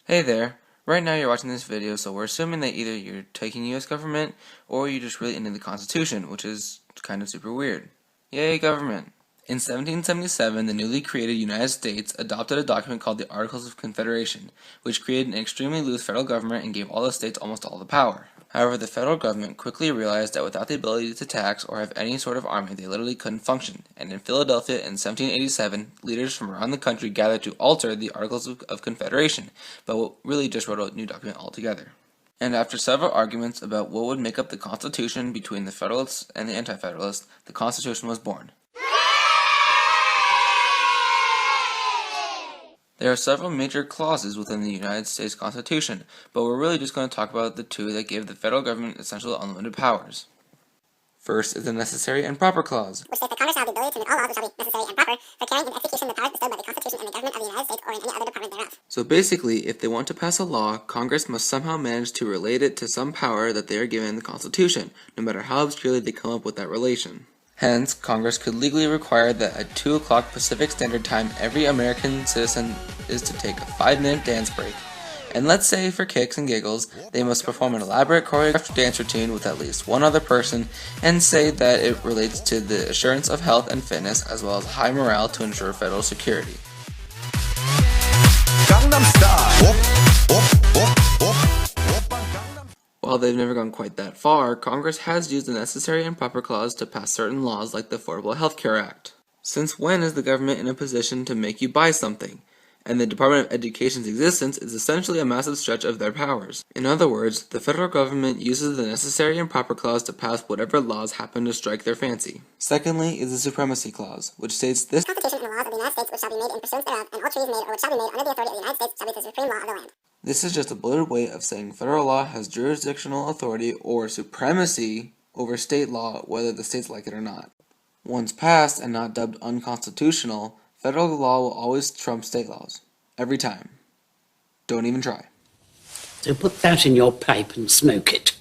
Hey there, right now you're watching this video, so we're assuming that either you're taking US government or you're just really into the Constitution, which is kind of super weird. Yay, government! In 1777, the newly created United States adopted a document called the Articles of Confederation, which created an extremely loose federal government and gave all the states almost all the power. However, the federal government quickly realized that without the ability to tax or have any sort of army, they literally couldn't function, and in Philadelphia in 1787, leaders from around the country gathered to alter the Articles of Confederation, but really just wrote a new document altogether. And after several arguments about what would make up the Constitution between the Federalists and the Anti-Federalists, the Constitution was born. There are several major clauses within the United States Constitution, but we're really just going to talk about the two that give the federal government essentially unlimited powers. First is the Necessary and Proper Clause, which states that Congress shall have the ability to remove all laws which shall be necessary and proper for carrying into execution the powers bestowed by the Constitution and the government of the United States or in any other department thereof. So basically, if they want to pass a law, Congress must somehow manage to relate it to some power that they are given in the Constitution, no matter how obscurely they come up with that relation. Hence, Congress could legally require that at 2 o'clock Pacific Standard Time, every American citizen is to take a 5-minute dance break. And let's say, for kicks and giggles, they must perform an elaborate choreographed dance routine with at least one other person and say that it relates to the assurance of health and fitness as well as high morale to ensure federal security. While they've never gone quite that far, Congress has used the Necessary and Proper Clause to pass certain laws like the Affordable Health Care Act. Since when is the government in a position to make you buy something? And the Department of Education's existence is essentially a massive stretch of their powers. In other words, the federal government uses the Necessary and Proper Clause to pass whatever laws happen to strike their fancy. Secondly is the Supremacy Clause, which states this Constitution and the laws of the United States which shall be made in pursuance thereof, and all treaties made or which shall be made under the authority of the United States shall be the supreme law of the land. This is just a bloated way of saying federal law has jurisdictional authority or supremacy over state law, whether the states like it or not. Once passed and not dubbed unconstitutional, federal law will always trump state laws. Every time. Don't even try. So put that in your pipe and smoke it.